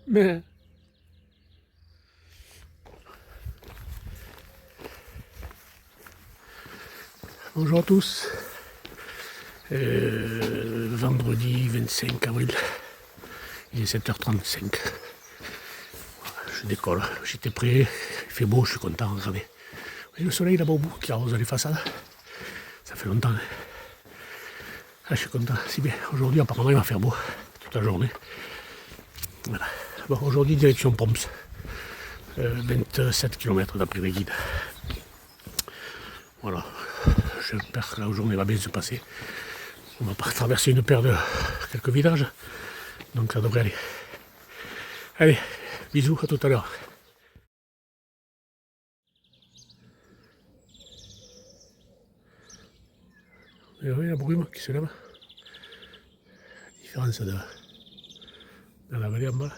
Mais bonjour à tous. Vendredi 25 avril, il est 7h35. Je décolle, j'étais prêt, il fait beau, je suis content, regardez. Vous voyez le soleil là-bas au bout qui arrose les façades. Ça fait longtemps. Hein. Ah, je suis content, c'est bien. Aujourd'hui apparemment il va faire beau toute la journée. Voilà. Bon, aujourd'hui direction Pomps. 27 km d'après les guides. Voilà. J'espère que la journée va bien se passer. On va pas traverser une paire de quelques villages. Donc ça devrait aller. Allez, bisous, à tout à l'heure. Vous voyez la brume qui se lève. Différence dans la vallée en bas.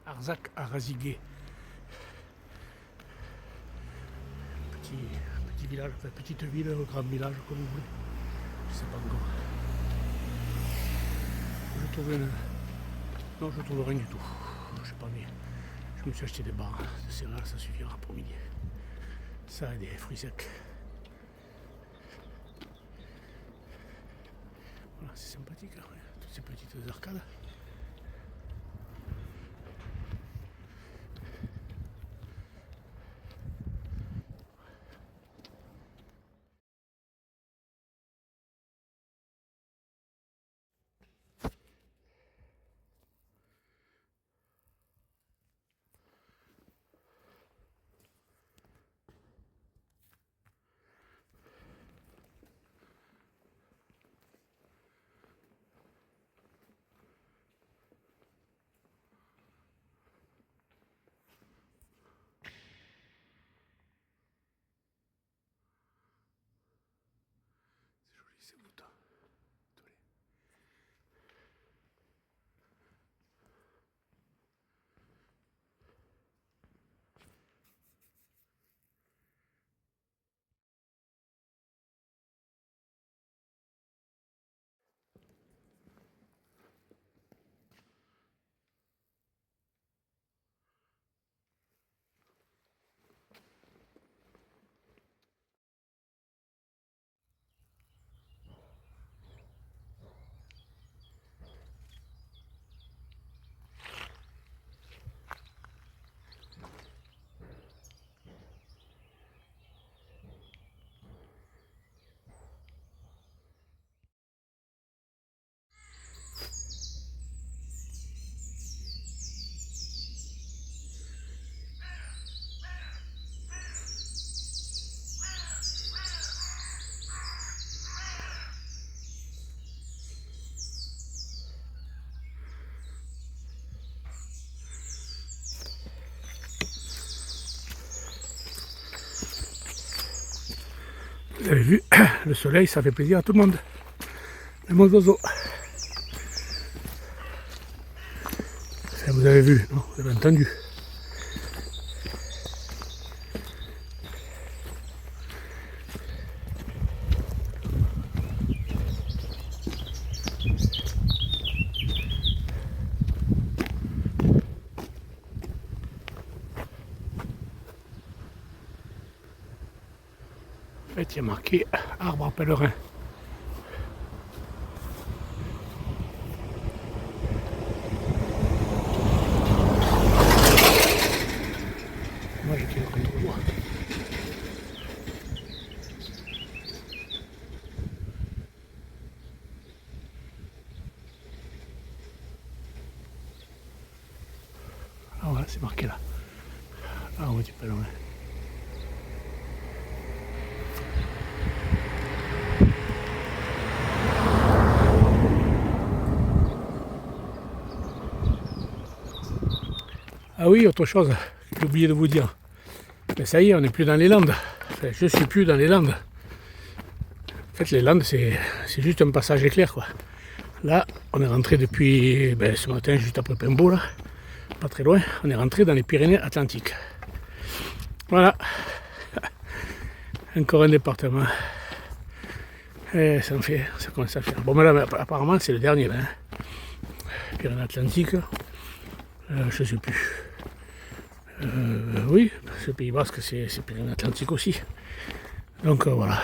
Arzac à Raziguet. Petit village, enfin petite ville, grand village, comme vous voulez. Je sais pas encore. Je trouve une... Non, je trouve rien du tout. Je sais pas, mais je me suis acheté des barres de céréales, ça suffira pour midi. Ça et des fruits secs. Voilà, c'est sympathique, hein, toutes ces petites arcades. C'est beau, toi. Vous avez vu, le soleil, ça fait plaisir à tout le monde. Même aux oiseaux. Ça, vous avez vu, non? Vous avez entendu. il y a marqué arbre pèlerin. Moi j'ai quelques contre-bois. Ah voilà, c'est marqué là. Ah oui, tu peux loin. Ah oui, autre chose, j'ai oublié de vous dire. Mais ça y est, on n'est plus dans les Landes. Enfin, je suis plus dans les Landes. En fait, les Landes, c'est juste un passage éclair, quoi. Là, on est rentré depuis ce matin, juste après Pimbaud, là, pas très loin. On est rentré dans les Pyrénées-Atlantiques. Voilà. Encore un département. Et ça commence à faire. Bon, mais là, apparemment, c'est le dernier, là. Hein. Pyrénées-Atlantiques, je sais plus. Oui, ce Pays Basque, c'est Pyrénées-Atlantiques aussi. Donc voilà.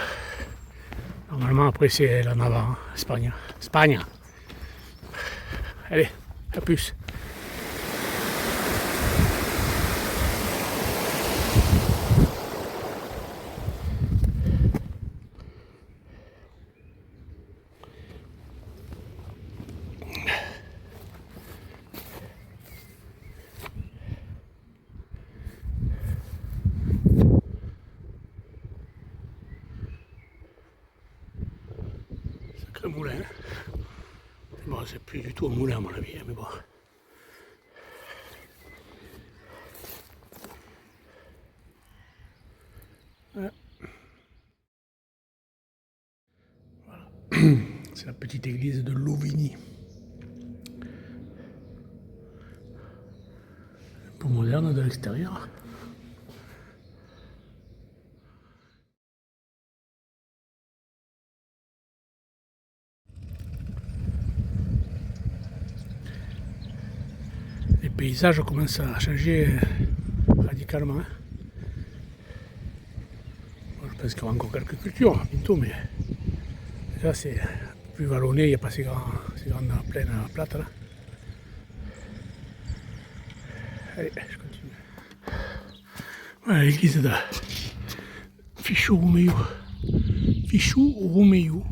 Normalement, après, c'est la Navarre, Espagne. Espagne. Allez, à plus. Sacré moulin. Bon, c'est plus du tout un moulin à mon avis, mais bon. Voilà. C'est la petite église de Louvigny. Un peu moderne de l'extérieur. Les paysages commencent à changer radicalement. Bon, je pense qu'il y aura encore quelques cultures bientôt, mais là c'est plus vallonné, il n'y a pas ces grandes plaines plates là. Allez, je continue. Voilà l'église de Fichou-Roumeillou. Fichou-Roumeillou.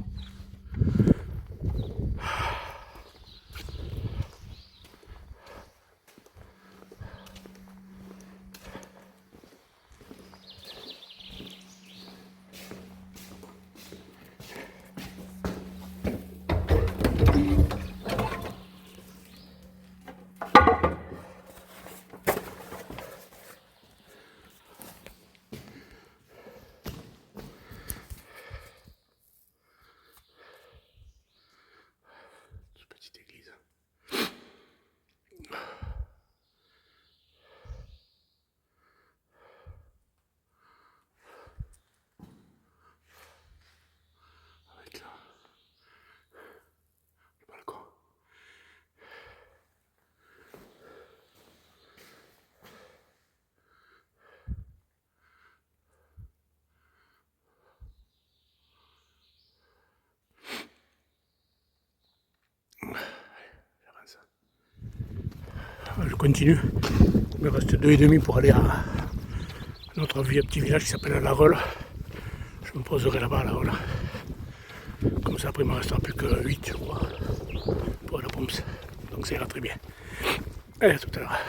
Petite église. Avec le balcon. Je continue. Il me reste 2,5 pour aller à notre petit village qui s'appelle La Reule. Je me poserai là-bas à La Reule. Comme ça, après, il ne me restera plus que 8, je crois, pour la pompe. Donc ça ira très bien. Allez, à tout à l'heure.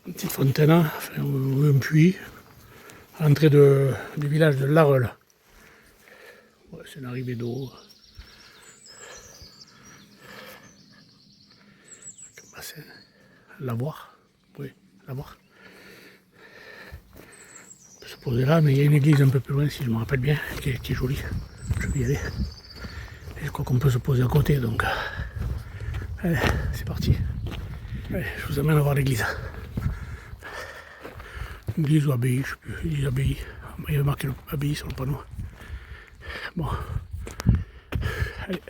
Une petite fontaine, enfin, ou un puits, à l'entrée du village de La Reule. Ouais, c'est une arrivée d'eau. Avec un bassin. Lavoir. Oui, Lavoir. On peut se poser là, mais il y a une église un peu plus loin, si je me rappelle bien, qui est jolie. Je vais y aller. Et je crois qu'on peut se poser à côté, donc. Allez, c'est parti. Allez, je vous amène à voir l'église. Église ou abbaye, je sais plus, église abbaye. Il y avait marqué abbaye sur le panneau. Bon. Allez.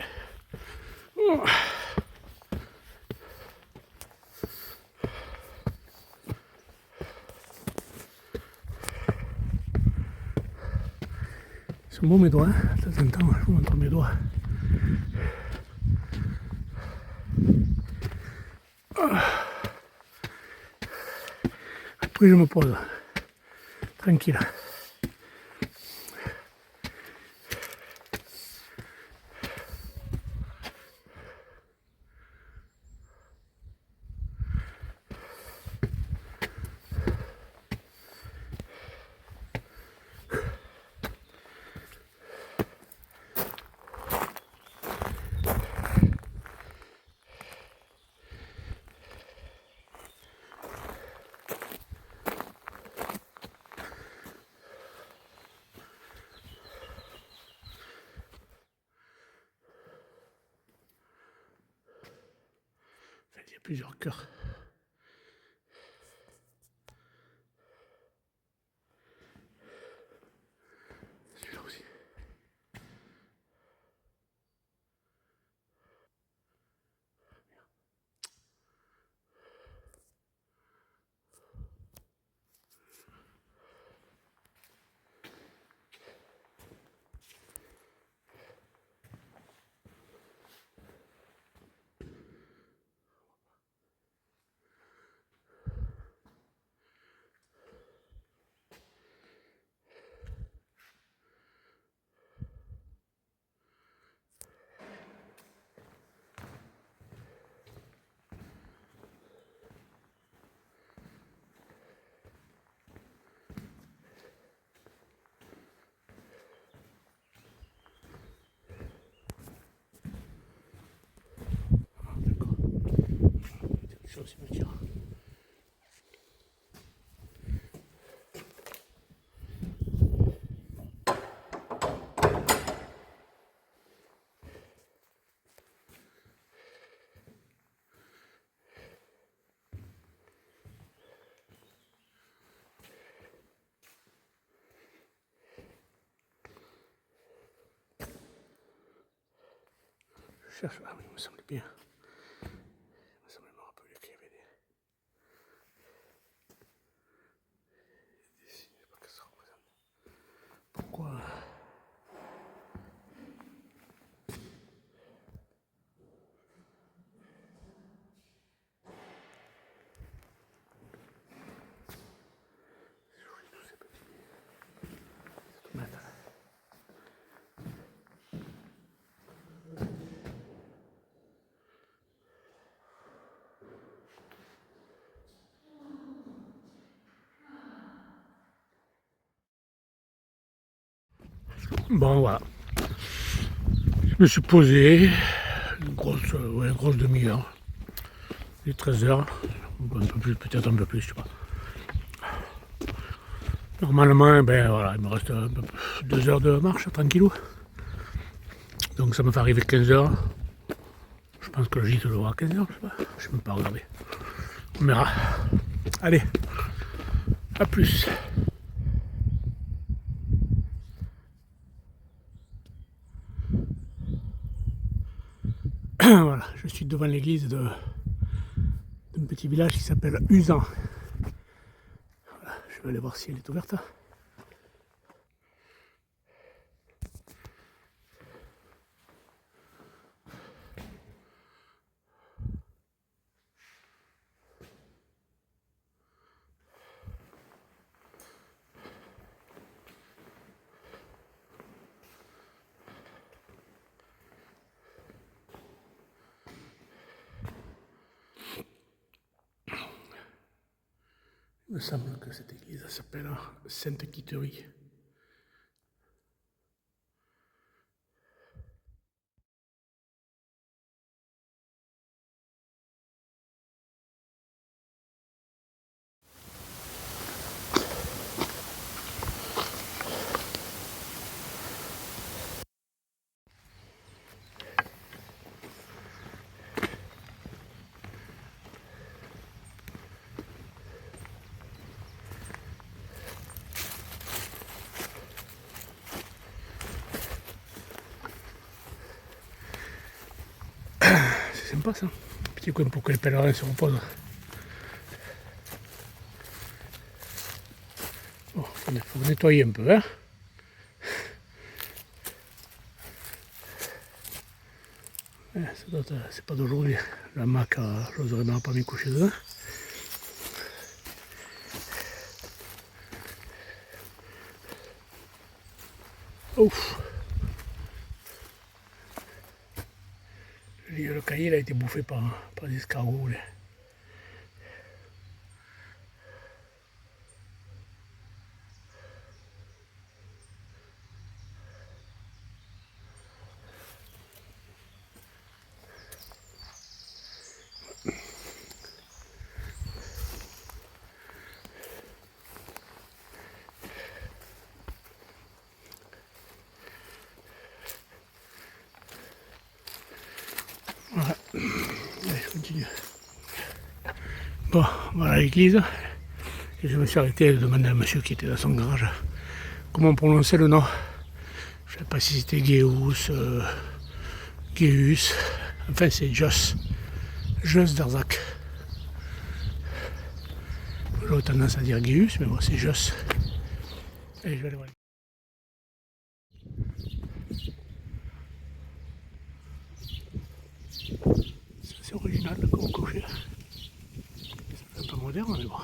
Ils sont beaux mes doigts, hein. De temps en temps, je vous montre mes doigts. Après je me pose, tranquille. Il y a plusieurs cœurs. Celui-là aussi. Aussi me tire. Je cherche, ah oui, il me semble bien. Il me semble me rappeler qu'il y avait des signes, je sais pas ce que ça représente. Pourquoi? C'est joli tous ces petits tomates. Bon voilà, je me suis posé une grosse demi-heure, il est 13h, un peu plus, peut-être un peu plus, je sais pas. Normalement, ben voilà, il me reste 2 heures de marche tranquillou, donc ça me fait arriver 15h. Je pense que le gîte doit avoir 15h, je sais pas, je sais même pas regarder. On verra. Allez, à plus. Voilà, je suis devant l'église d'un petit village qui s'appelle Usan. Voilà, je vais aller voir si elle est ouverte. Il me semble que cette église s'appelle Sainte-Quitterie. C'est sympa ça, un petit coin pour que les pèlerins se reposent. Bon, il faut nettoyer un peu, hein. C'est pas d'aujourd'hui. La Mac, j'oserais même pas m'y coucher dedans. Ouf. Le cahier a été bouffé par des escargots. Là. Voilà. Allez, je continue. Bon, voilà l'église. Et je me suis arrêté de demander à un monsieur qui était dans son garage comment on prononçait le nom. Je ne sais pas si c'était Géus, Géus. Enfin, c'est Jos. Jos d'Arzac. J'aurais tendance à dire Géus, mais bon, c'est Jos. Allez, je vais aller voir. C'est original comme cocher. C'est un peu moderne, mais bon.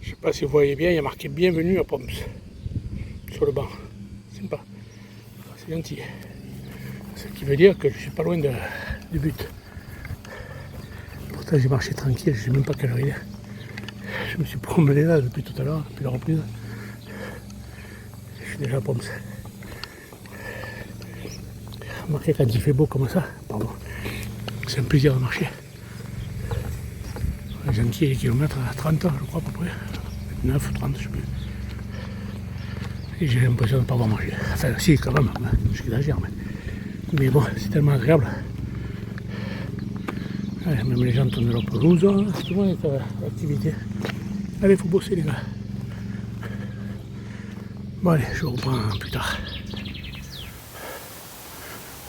Je sais pas si vous voyez bien, il y a marqué bienvenue à Poms sur le banc. Sympa. C'est gentil. Ce qui veut dire que je suis pas loin du but. Pourtant j'ai marché tranquille, je sais même pas quelle heure il est. Je me suis promené là depuis tout à l'heure, depuis la reprise. Je suis déjà à Poms. Remarquez quand il fait beau comme ça, pardon. C'est un plaisir de marcher. Gentil, les kilomètres à 30, je crois à peu près. 9 ou 30, je sais plus. Et j'ai l'impression de ne pas avoir marché. Enfin, si, quand même, j'exagère. Mais bon, c'est tellement agréable. Allez, même les gens tournent leur pelouse, tout le monde est à l'activité. Allez, il faut bosser, les gars. Bon, allez, je reprends plus tard.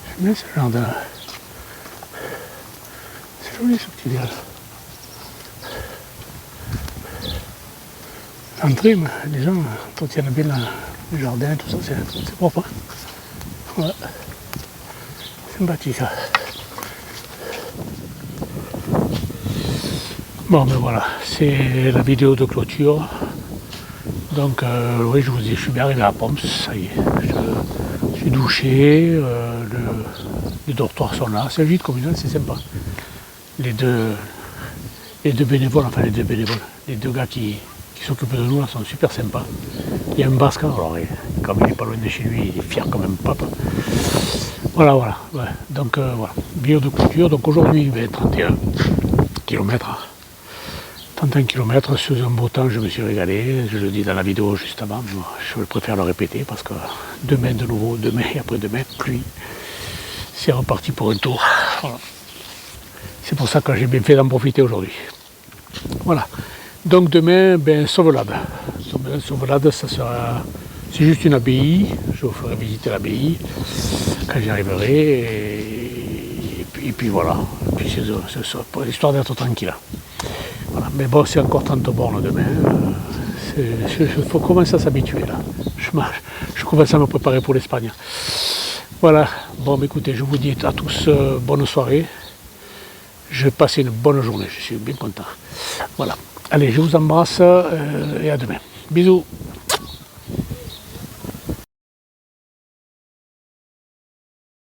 J'aime bien ce genre de. C'est joli ce petit village. L'entrée, les gens entretiennent bien le jardin, tout ça, c'est propre. Hein. Ouais. Sympathique. Bon, ben voilà, c'est la vidéo de clôture. Donc, oui, je vous dis, je suis bien arrivé à Poms, ça y est. Je suis douché, les dortoirs sont là, c'est un gîte communal, c'est sympa. Les deux bénévoles, les deux gars qui s'occupent de nous là sont super sympas. Il y a un basque, alors comme il n'est pas loin de chez lui, il est fier comme un pape. Voilà. Ouais. Donc voilà, bio de couture. Donc aujourd'hui, il va être 31 km. 31 km sous un beau temps, je me suis régalé. Je le dis dans la vidéo juste avant, mais je préfère le répéter parce que demain de nouveau, demain et après-demain, pluie. C'est reparti pour un tour. Voilà. C'est pour ça que j'ai bien fait d'en profiter aujourd'hui. Voilà. Donc demain, sauvelade. Sauvelade, ça sera. C'est juste une abbaye. Je vous ferai visiter l'abbaye quand j'y arriverai. Et puis voilà. Et puis c'est histoire d'être tranquille. Voilà. Mais bon, c'est encore 30 bornes demain. Il faut commencer à s'habituer là. Je commence à me préparer pour l'Espagne. Voilà. Bon, écoutez, je vous dis à tous bonne soirée. Je vais passer une bonne journée. Je suis bien content. Voilà. Allez, je vous embrasse et à demain. Bisous.